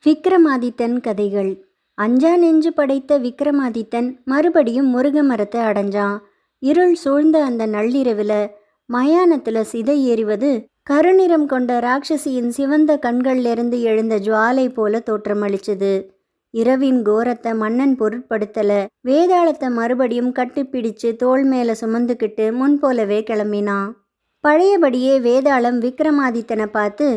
விக்ரமாதித்தன் கதைகள். அஞ்சா நெஞ்சு படைத்த விக்ரமாதித்தன் மறுபடியும் முருக மரத்தை அடைஞ்சான். இருள் சூழ்ந்த அந்த நள்ளிரவுல மயானத்துல சிதை ஏறிவது கருநிறம் கொண்ட ராட்சசியின் சிவந்த கண்கள்லிருந்து எழுந்த ஜுவாலை போல தோற்றமளிச்சது. இரவின் கோரத்தை மன்னன் பொருட்படுத்தல. வேதாளத்தை மறுபடியும் கட்டிப்பிடிச்சு தோள் மேல சுமந்துக்கிட்டு முன்போலவே கிளம்பினான். பழையபடியே வேதாளம் விக்ரமாதித்தனை பார்த்து,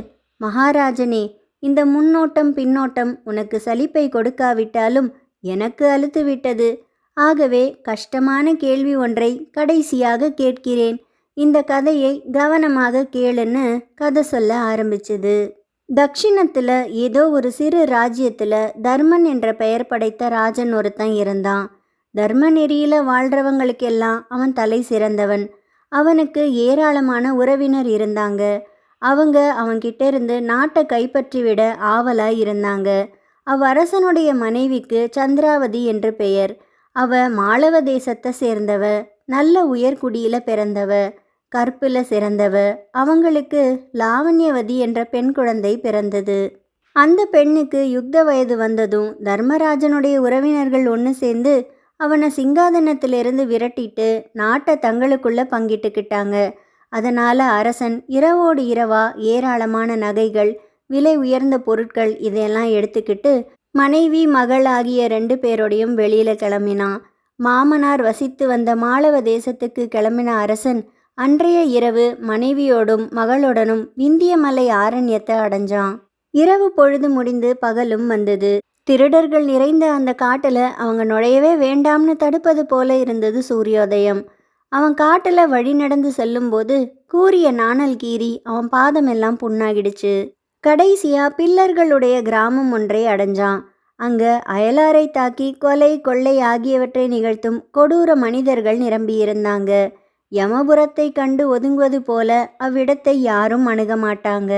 மகாராஜனே, இந்த முன்னோட்டம் பின்னோட்டம் உனக்கு சலிப்பை கொடுக்காவிட்டாலும் எனக்கு அலுத்து விட்டது. ஆகவே கஷ்டமான கேள்வி ஒன்றை கடைசியாக கேட்கிறேன். இந்த கதையை கவனமாக கேளுன்னு கதை சொல்ல ஆரம்பிச்சது. தட்சிணத்தில் ஏதோ ஒரு சிறு ராஜ்யத்தில் தர்மன் என்ற பெயர் படைத்த ராஜன் ஒருத்தன் இருந்தான். தர்ம நெறியில் வாழ்கிறவங்களுக்கெல்லாம் அவன் தலை சிறந்தவன். அவனுக்கு ஏராளமான உறவினர் இருந்தாங்க. அவங்க அவன்கிட்ட இருந்து நாட்டை கைப்பற்றி விட ஆவலாய் இருந்தாங்க. அவ்வரசனுடைய மனைவிக்கு சந்திராவதி என்று பெயர். அவ மாளவ தேசத்தை சேர்ந்தவ. நல்ல உயர்குடியில பிறந்தவ. கற்பில் சிறந்தவ. அவங்களுக்கு லாவண்யவதி என்ற பெண் குழந்தை பிறந்தது. அந்த பெண்ணுக்கு யுக்த வயது வந்ததும் தர்மராஜனுடைய உறவினர்கள் ஒன்று சேர்ந்து அவனை சிங்காதனத்திலிருந்து விரட்டிட்டு நாட்டை தங்களுக்குள்ள பங்கிட்டுக்கிட்டாங்க. அதனால் அரசன் இரவோடு இரவா ஏராளமான நகைகள், விலை உயர்ந்த பொருட்கள் இதையெல்லாம் எடுத்துக்கிட்டு மனைவி மகள் ஆகிய 2 பேரோடையும் வெளியில் கிளம்பினான். மாமனார் வசித்து வந்த மாளவ தேசத்துக்கு கிளம்பின அரசன் அன்றைய இரவு மனைவியோடும் மகளுடனும் விந்தியமலை ஆரண்யத்தை அடைஞ்சான். இரவு பொழுது முடிந்து பகலும் வந்தது. திருடர்கள் நிறைந்த அந்த காட்டில் அவங்க நுழையவே வேண்டாம்னு தடுப்பது போல இருந்தது சூரியோதயம். அவன் காட்டில் வழி நடந்து செல்லும்போது கூரிய நாணல் கீறி அவன் பாதமெல்லாம் புண்ணாகிடுச்சு. கடைசியா பில்லர்களுடைய கிராமம் ஒன்றை அடைஞ்சான். அங்க அயலாரை தாக்கி கொலை கொள்ளை ஆகியவற்றை நிகழ்த்தும் கொடூர மனிதர்கள் நிரம்பியிருந்தாங்க. யமபுரத்தை கண்டு ஒதுங்குவது போல அவ்விடத்தை யாரும் அணுக மாட்டாங்க.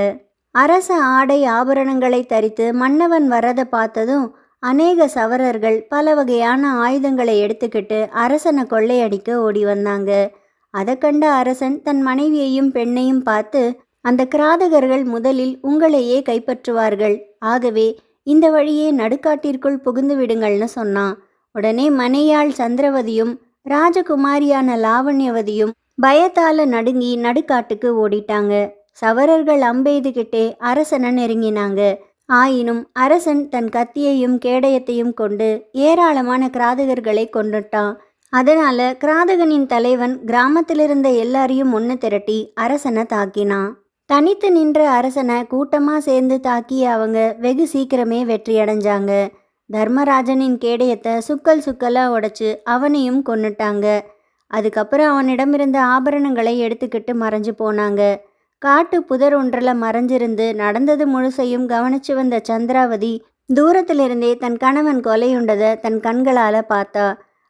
அரச ஆடை ஆபரணங்களை தரித்து மன்னவன் வரதை பார்த்ததும் அநேக சவரர்கள் பல வகையான ஆயுதங்களை எடுத்துக்கிட்டு அரசனை கொள்ளையடிக்க ஓடி வந்தாங்க. அதை கண்ட அரசன் தன் மனைவியையும் பெண்ணையும் பார்த்து, அந்த கிராதகர்கள் முதலில் உங்களையே கைப்பற்றுவார்கள். ஆகவே இந்த வழியே நடுக்காட்டிற்குள் புகுந்து விடுங்கள்னு சொன்னான். உடனே மனையாள் சந்திரவதியும் ராஜகுமாரியான லாவண்யவதியும் பயத்தால நடுங்கி நடுக்காட்டுக்கு ஓடிட்டாங்க. சவரர்கள் அம்பெய்துகிட்டே அரசனை நெருங்கினாங்க. ஆயினும் அரசன் தன் கத்தியையும் கேடயத்தையும் கொண்டு ஏராளமான கிராதகர்களை கொண்டுட்டான். அதனால கிராதகனின் தலைவன் கிராமத்திலிருந்த எல்லாரையும் ஒன்று திரட்டி அரசனை தாக்கினான். தனித்து நின்ற அரசனை கூட்டமாக சேர்ந்து தாக்கிய அவங்க வெகு சீக்கிரமே வெற்றியடைஞ்சாங்க. தர்மராஜனின் கேடயத்தை சுக்கல் சுக்கலாக உடைச்சு அவனையும் கொன்னுட்டாங்க. அதுக்கப்புறம் அவனிடமிருந்த ஆபரணங்களை எடுத்துக்கிட்டு மறைஞ்சு போனாங்க. காட்டு புதர் ஒன்றில் மறைஞ்சிருந்து நடந்தது முழுசையும் கவனிச்சு வந்த சந்திராவதி தூரத்திலிருந்தே தன் கணவன் கொலையுண்டதை தன் கண்களால் பார்த்தா.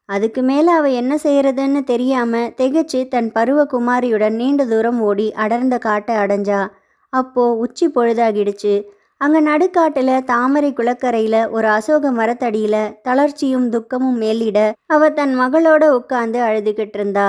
அதுக்கு மேலே அவள் என்ன செய்யறதுன்னு தெரியாமல் திகைச்சு தன் பருவ குமாரியுடன் நீண்ட தூரம் ஓடி அடர்ந்த காட்டை அடைஞ்சா. அப்போ உச்சி பொழுதாகிடுச்சு. அங்கே நடுக்காட்டில் தாமரை குளக்கரையில் ஒரு அசோக மரத்தடியில் தளர்ச்சியும் துக்கமும் மேலிட அவள் தன் மகளோட உட்காந்து அழுதுகிட்டு இருந்தா.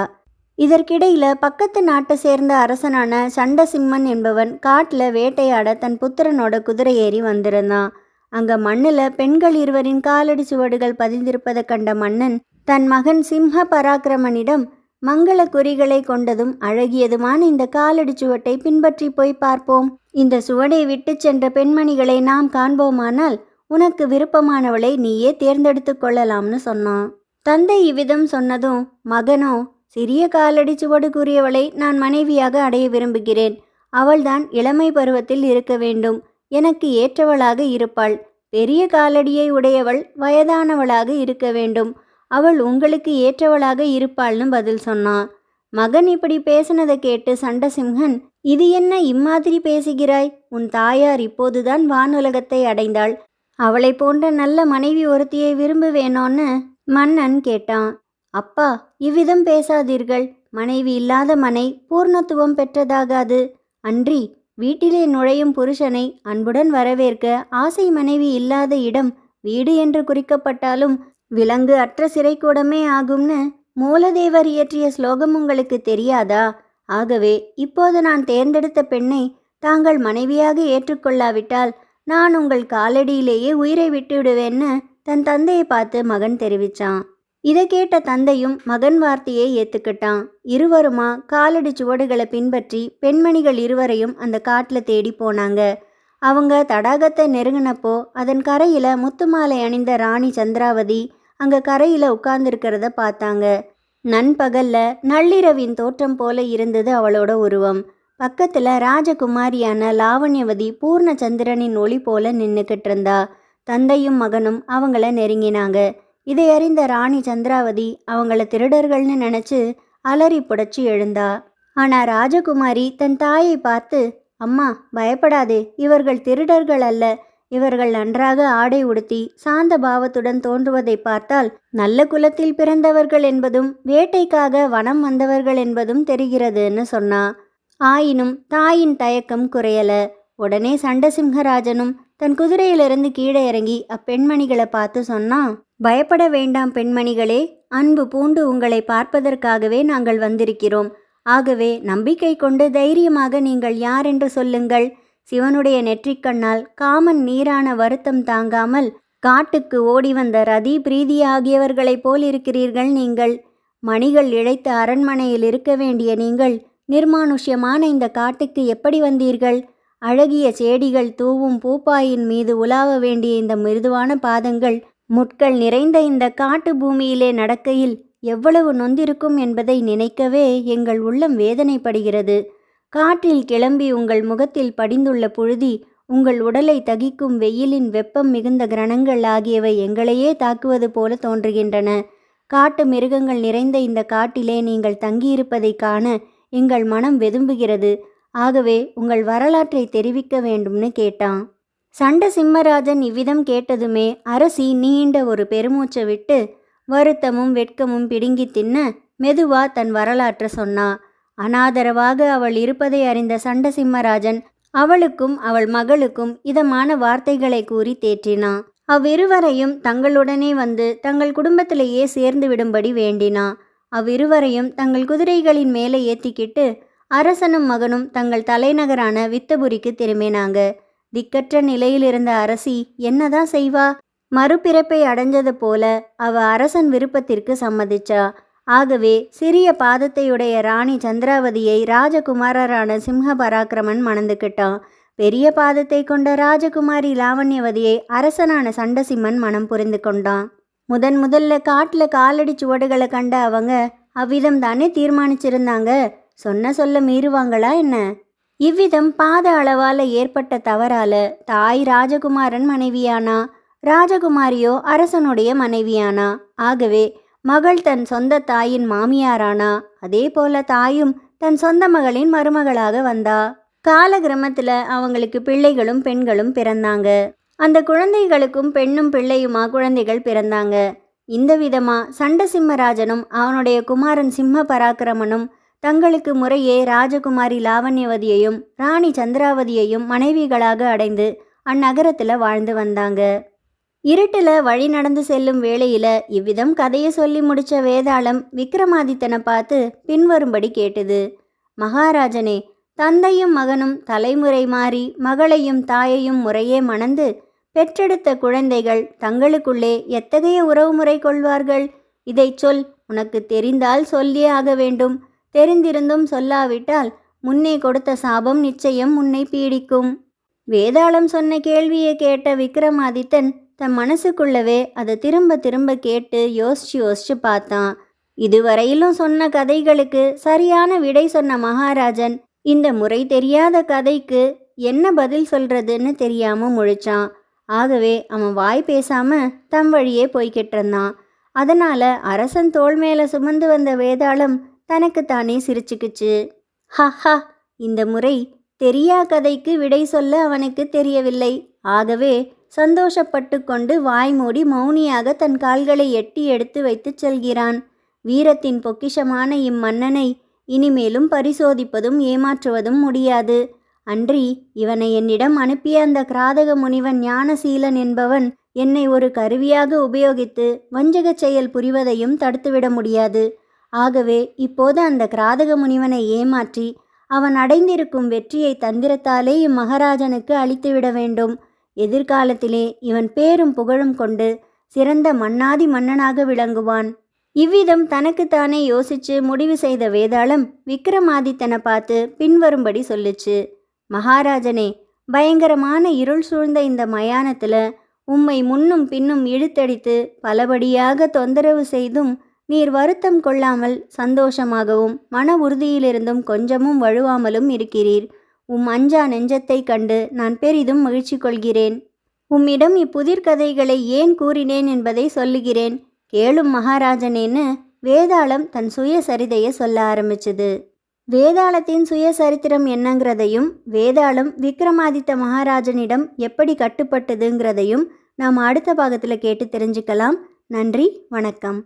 இதற்கிடையில் பக்கத்து நாட்டை சேர்ந்த அரசனான சண்டசிம்மன் என்பவன் காட்டில் வேட்டையாட தன் புத்திரனோட குதிரை ஏறி வந்திருந்தான். அங்கே மண்ணில் பெண்கள் இருவரின் காலடி சுவடுகள் பதிந்திருப்பதை கண்ட மன்னன் தன் மகன் சிம்ஹ பராக்கிரமனிடம், மங்கள குறிகளை கொண்டதும் அழகியதுமான இந்த காலடி சுவட்டை பின்பற்றி போய் பார்ப்போம். இந்த சுவடை விட்டு சென்ற பெண்மணிகளை நாம் காண்போமானால் உனக்கு விருப்பமானவளை நீயே தேர்ந்தெடுத்து கொள்ளலாம்னு சொன்னான். தந்தை இவ்விதம் சொன்னதும் மகனோ, சிறிய காலடி சுவடுக்குரியவளை நான் மனைவியாக அடைய விரும்புகிறேன். அவள்தான் இளமை பருவத்தில் இருக்க வேண்டும். எனக்கு ஏற்றவளாக இருப்பாள். பெரிய காலடியை உடையவள் வயதானவளாக இருக்க வேண்டும். அவள் உங்களுக்கு ஏற்றவளாக இருப்பாள்னு பதில் சொன்னான். மகன் இப்படி பேசினதை கேட்டு சண்டசிம்ஹன், இது என்ன இம்மாதிரி பேசுகிறாய்? உன் தாயார் இப்போதுதான் வானுலகத்தை அடைந்தாள். அவளை போன்ற நல்ல மனைவி ஒருத்தியை விரும்புவேனோன்னு மன்னன் கேட்டான். அப்பா, இவ்விதம் பேசாதீர்கள். மனைவி இல்லாத மனை பூர்ணத்துவம் பெற்றதாகாது. அன்றி வீட்டிலே நுழையும் புருஷனை அன்புடன் வரவேற்க ஆசை மனைவி இல்லாத இடம் வீடு என்று குறிக்கப்பட்டாலும் விலங்கு அற்ற சிறைக்கூடமே ஆகும்னு மூலதேவர் இயற்றிய ஸ்லோகம் உங்களுக்கு தெரியாதா? ஆகவே இப்போது நான் தேர்ந்தெடுத்த பெண்ணை தாங்கள் மனைவியாக ஏற்றுக்கொள்ளாவிட்டால் நான் உங்கள் காலடியிலேயே உயிரை விட்டுவிடுவேன்னு தன் தந்தையை பார்த்து மகன் தெரிவிச்சான். இதை கேட்ட தந்தையும் மகன் வார்த்தையை ஏத்துக்கிட்டான். இருவருமா காலடி சுவடுகளை பின்பற்றி பெண்மணிகள் இருவரையும் அந்த காட்டில் தேடி போனாங்க. அவங்க தடாகத்தை நெருங்கினப்போ அதன் கரையில் முத்துமாலை அணிந்த ராணி சந்திராவதி அங்கே கரையில் உட்கார்ந்துருக்கிறத பார்த்தாங்க. நண்பகல்ல நள்ளிரவின் தோற்றம் போல இருந்தது அவளோட உருவம். பக்கத்தில் ராஜகுமாரியான லாவண்யவதி பூர்ணச்சந்திரனின் ஒளி போல நின்றுக்கிட்டு இருந்தா. தந்தையும் மகனும் அவங்கள நெருங்கினாங்க. இதை அறிந்த ராணி சந்திராவதி அவங்கள திருடர்கள்னு நினச்சி அலறி புடைச்சி எழுந்தா. ஆனால் ராஜகுமாரி தன் தாயை பார்த்து, அம்மா பயப்படாதே, இவர்கள் திருடர்கள் அல்ல. இவர்கள் நன்றாக ஆடை உடுத்தி சாந்த பாவத்துடன் தோன்றுவதை பார்த்தால் நல்ல குலத்தில் பிறந்தவர்கள் என்பதும் வேட்டைக்காக வனம் வந்தவர்கள் என்பதும் தெரிகிறதுன்னு சொன்னா. ஆயினும் தாயின் தயக்கம் குறையல. உடனே சண்டசிம்ஹராஜனும் தன் குதிரையிலிருந்து கீழே இறங்கி அப்பெண்மணிகளை பார்த்து சொன்னான், பயப்பட வேண்டாம் பெண்மணிகளே, அன்பு பூண்டு உங்களை பார்ப்பதற்காகவே நாங்கள் வந்திருக்கிறோம். ஆகவே நம்பிக்கை கொண்டு தைரியமாக நீங்கள் யார் என்று சொல்லுங்கள். சிவனுடைய நெற்றிக்கண்ணால் காமன் நீரான வருத்தம் தாங்காமல் காட்டுக்கு ஓடி வந்த ரதி பிரீதி ஆகியவர்களைப் போல் இருக்கிறீர்கள் நீங்கள். மணிகள் இழைத்த அரண்மனையில் இருக்க வேண்டிய நீங்கள் நிர்மானுஷ்யமான இந்த காட்டுக்கு எப்படி வந்தீர்கள்? அழகிய செடிகள் தூவும் பூப்பாயின் மீது உலாவ வேண்டிய இந்த மிருதுவான பாதங்கள் முட்கள் நிறைந்த இந்த காட்டு பூமியிலே நடக்கையில் எவ்வளவு நொந்திருக்கும் என்பதை நினைக்கவே எங்கள் உள்ளம் வேதனைப்படுகிறது. காற்றில் கிளம்பி உங்கள் முகத்தில் படிந்துள்ள புழுதி, உங்கள் உடலை தகிக்கும் வெயிலின் வெப்பம் மிகுந்த கிரணங்கள் ஆகியவை எங்களையே தாக்குவது போல தோன்றுகின்றன. காட்டு மிருகங்கள் நிறைந்த இந்த காட்டிலே நீங்கள் தங்கியிருப்பதை காண எங்கள் மனம் வெதும்புகிறது. ஆகவே உங்கள் வரலாற்றை தெரிவிக்க வேண்டும்னு கேட்டான். சண்டசிம்மராஜன் இவ்விதம் கேட்டதுமே அரசி நீண்ட ஒரு பெருமூச்சை விட்டு வருத்தமும் வெட்கமும் பிடுங்கி தின்ன மெதுவா தன் வரலாற்றை சொன்னா. அனாதரவாக அவள் இருப்பதை அறிந்த சண்டசிம்மராஜன் அவளுக்கும் அவள் மகளுக்கும் இதமான வார்த்தைகளை கூறி தேற்றினான். அவ்விருவரையும் தங்களுடனே வந்து தங்கள் குடும்பத்திலேயே சேர்ந்து விடும்படி வேண்டினா. அவ்விருவரையும் தங்கள் குதிரைகளின் மேலே ஏற்றிக்கிட்டு அரசனும் மகனும் தங்கள் தலைநகரான வித்தபுரிக்கு திரும்பினாங்க. திக்கற்ற நிலையில் இருந்த அரசி என்னதான் செய்வா? மறுபிறப்பை அடைஞ்சது போல அவ அரசன் விருப்பத்திற்கு சம்மதிச்சா. ஆகவே சிறிய பாதத்தையுடைய ராணி சந்திராவதியை ராஜகுமாரரான சிம்ஹ பராக்கிரமன் மணந்துக்கிட்டான். பெரிய பாதத்தை கொண்ட ராஜகுமாரி லாவண்யவதியை அரசனான சண்டசிம்மன் மனம் புரிந்து கொண்டான். முதல்ல காட்டில் காலடி சுவடுகளை கண்ட அவங்க அவ்விதம் தானே தீர்மானிச்சிருந்தாங்க. சொன்ன சொல்ல மீறுவாங்களா என்ன? இவ்விதம் பாத அளவால் ஏற்பட்ட தவறால தாய் ராஜகுமாரன் மனைவியானா, ராஜகுமாரியோ அரசனுடைய மனைவியானா. ஆகவே மகள் தன் சொந்த தாயின் மாமியாரானா. அதே போல தாயும் தன் சொந்த மகளின் மருமகளாக வந்தா. காலக்கிரமத்தில் அவங்களுக்கு பிள்ளைகளும் பெண்களும் பிறந்தாங்க. அந்த குழந்தைகளுக்கும் பெண்ணும் பிள்ளையுமா குழந்தைகள் பிறந்தாங்க. இந்த விதமா சண்டசிம்மராஜனும் அவனுடைய குமாரன் சிம்ம பராக்கிரமனும் தங்களுக்கு முறையே ராஜகுமாரி லாவண்யவதியையும் ராணி சந்திராவதியையும் மனைவிகளாக அடைந்து அந்நகரத்தில் வாழ்ந்து வந்தாங்க. இருட்டில் வழி நடந்து செல்லும் வேளையில் இவ்விதம் கதையை சொல்லி முடித்த வேதாளம் விக்ரமாதித்தனை பார்த்து பின்வரும்படி கேட்டது. மகாராஜனே, தந்தையும் மகனும் தலைமுறை மாறி மகளையும் தாயையும் முறையே மணந்து பெற்றெடுத்த குழந்தைகள் தங்களுக்குள்ளே எத்தகைய உறவுமுறை கொள்வார்கள்? இதை சொல். உனக்கு தெரிந்தால் சொல்லியே ஆக வேண்டும். தெரிந்திருந்தும் சொல்லாவிட்டால் முன்னே கொடுத்த சாபம் நிச்சயம் உன்னை பீடிக்கும். வேதாளம் சொன்ன கேள்வியை கேட்ட விக்ரமாதித்தன் தன் மனசுக்குள்ளவே அதை திரும்ப திரும்ப கேட்டு யோசிச்சு பார்த்தான். இதுவரையிலும் சொன்ன கதைகளுக்கு சரியான விடை சொன்ன மகாராஜன் இந்த முறை தெரியாத கதைக்கு என்ன பதில் சொல்றதுன்னு தெரியாம முழிச்சான். ஆகவே அவன் வாய் பேசாம தம் வழியே போய்கிட்டு இருந்தான். அதனால அரசன் தோள் மேல சுமந்து வந்த வேதாளம் தனக்குத்தானே சிரிச்சுக்குச்சு. ஹஹா, இந்த முறை தெரியா கதைக்கு விடை சொல்ல அவனுக்கு தெரியவில்லை. ஆகவே சந்தோஷப்பட்டு கொண்டு வாய் மூடி மௌனியாக தன் கால்களை எட்டி எடுத்து வைத்து செல்கிறான். வீரத்தின் பொக்கிஷமான இம்மன்னனை இனிமேலும் பரிசோதிப்பதும் ஏமாற்றுவதும் முடியாது. அன்றி இவனை என்னிடம் அனுப்பிய அந்த கிராதக முனிவன் ஞானசீலன் என்பவன் என்னை ஒரு கருவியாக உபயோகித்து வஞ்சகச் செயல் புரிவதையும் தடுத்துவிட முடியாது. ஆகவே இப்போது அந்த கிராதக முனிவனை ஏமாற்றி அவன் அடைந்திருக்கும் வெற்றியை தந்திரத்தாலே இம்மகாராஜனுக்கு அளித்துவிட வேண்டும். எதிர்காலத்திலே இவன் பேரும் புகழும் கொண்டு சிறந்த மன்னாதி மன்னனாக விளங்குவான். இவ்விதம் தனக்குத்தானே யோசிச்சு முடிவு செய்த வேதாளம் விக்ரமாதித்தனை பார்த்து பின்வரும்படி சொல்லுச்சு. மகாராஜனே, பயங்கரமான இருள் சூழ்ந்த இந்த மயானத்தில் உம்மை முன்னும் பின்னும் இழுத்தடித்து பலபடியாக தொந்தரவு செய்தும் நீர் வருத்தம் கொள்ளாமல் சந்தோஷமாகவும் மன உறுதியிலிருந்தும் கொஞ்சமும் வழுவாமலும் இருக்கிறீர். அஞ்சா நெஞ்சத்தை கண்டு நான் பெரிதும் மகிழ்ச்சி கொள்கிறேன். உம்மிடம் இப்புதிர் கதைகளை ஏன் கூறினேன் என்பதை சொல்லுகிறேன், கேளும் மகாராஜனேன்னு வேதாளம் தன் சுயசரிதையை சொல்ல ஆரம்பிச்சுது. வேதாளத்தின் சுயசரித்திரம் என்னங்கிறதையும் வேதாளம் விக்ரமாதித்த மகாராஜனிடம் எப்படி கட்டுப்பட்டதுங்கிறதையும் நாம் அடுத்த பாகத்தில் கேட்டு தெரிஞ்சுக்கலாம். நன்றி, வணக்கம்.